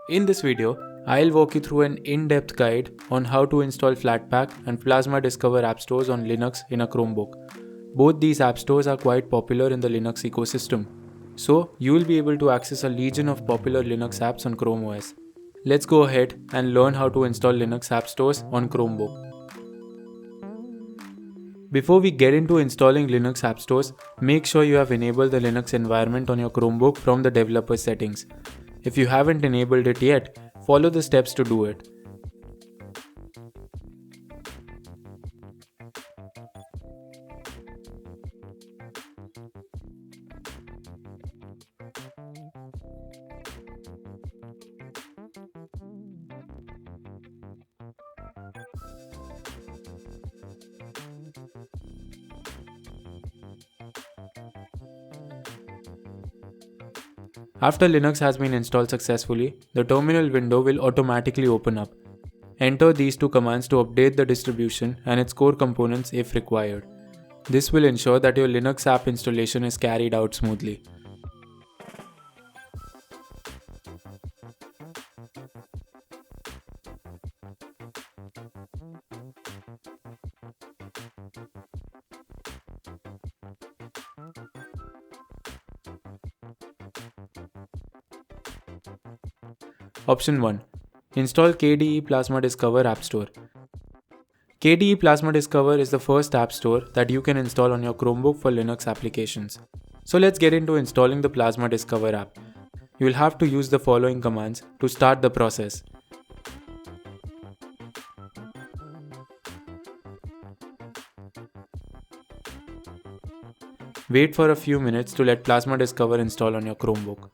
In this video, I'll walk you through an in-depth guide on how to install Flatpak and Plasma Discover app stores on Linux in a Chromebook. Both these app stores are quite popular in the Linux ecosystem, so you will be able to access a legion of popular Linux apps on ChromeOS. Let's go ahead and learn how to install Linux app stores on Chromebook. Before we get into installing Linux app stores, make sure you have enabled the Linux environment on your Chromebook from the developer settings. If you haven't enabled it yet, follow the steps to do it. After Linux has been installed successfully, the terminal window will automatically open up. Enter these two commands to update the distribution and its core components if required. This will ensure that your Linux app installation is carried out smoothly. Option 1. Install KDE Plasma Discover App Store. KDE Plasma Discover is the first app store that you can install on your Chromebook for Linux applications. So let's get into installing the Plasma Discover app. You will have to use the following commands to start the process. Wait for a few minutes to let Plasma Discover install on your Chromebook.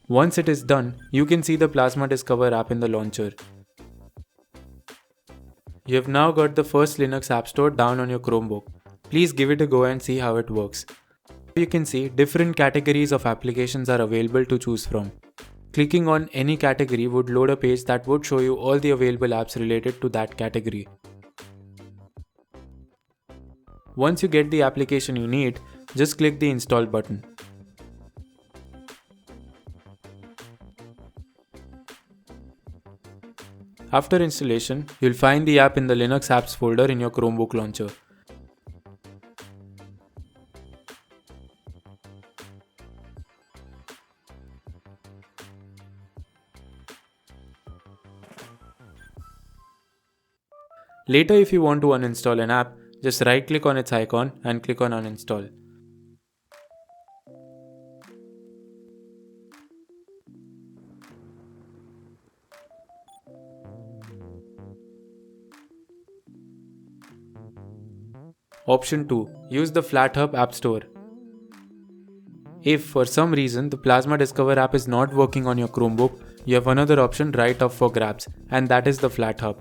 Once it is done, you can see the Plasma Discover app in the launcher. You have now got the first Linux App Store down on your Chromebook. Please give it a go and see how it works. You can see different categories of applications are available to choose from. Clicking on any category would load a page that would show you all the available apps related to that category. Once you get the application you need, just click the install button. After installation, you'll find the app in the Linux apps folder in your Chromebook launcher. Later, if you want to uninstall an app, just right-click on its icon and click on uninstall. Option 2. Use the Flathub App Store. If for some reason the Plasma Discover app is not working on your Chromebook, you have another option right up for grabs, and that is the Flathub.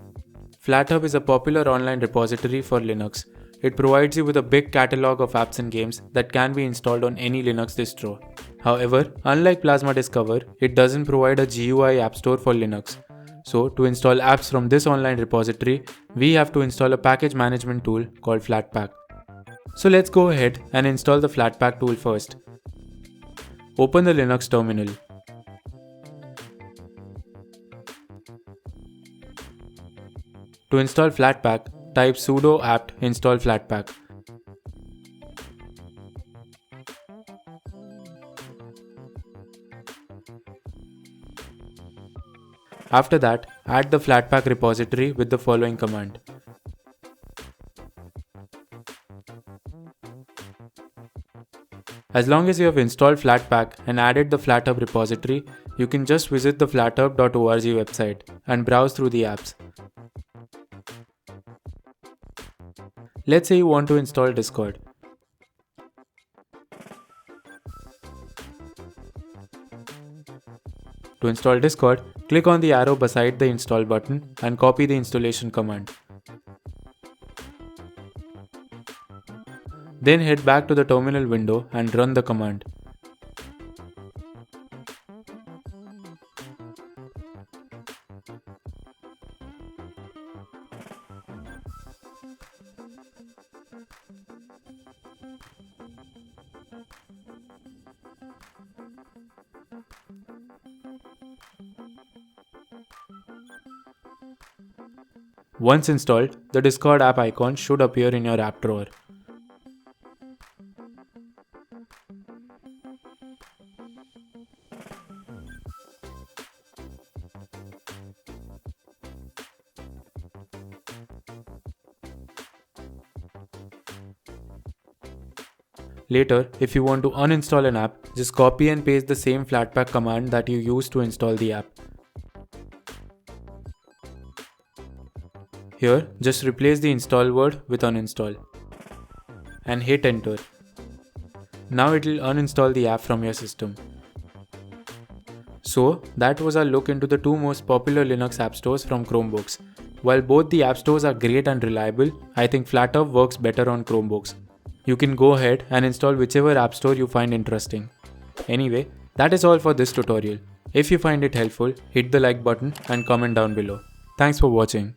Flathub is a popular online repository for Linux. It provides you with a big catalog of apps and games that can be installed on any Linux distro. However, unlike Plasma Discover, it doesn't provide a GUI App Store for Linux. So, to install apps from this online repository, we have to install a package management tool called Flatpak. So let's go ahead and install the Flatpak tool first. Open the Linux terminal. To install Flatpak, type sudo apt install Flatpak. After that, add the Flatpak repository with the following command. As long as you have installed Flatpak and added the Flathub repository, you can just visit the flathub.org website and browse through the apps. Let's say you want to install Discord. To install Discord, click on the arrow beside the install button and copy the installation command. Then head back to the terminal window and run the command. Once installed, the Discord app icon should appear in your app drawer. Later, if you want to uninstall an app, just copy and paste the same Flatpak command that you used to install the app. Here, just replace the install word with uninstall and hit enter. Now it will uninstall the app from your system. So, that was our look into the two most popular Linux app stores from Chromebooks. While both the app stores are great and reliable, I think Flathub works better on Chromebooks. You can go ahead and install whichever app store you find interesting. Anyway, that is all for this tutorial. If you find it helpful, hit the like button and comment down below. Thanks for watching.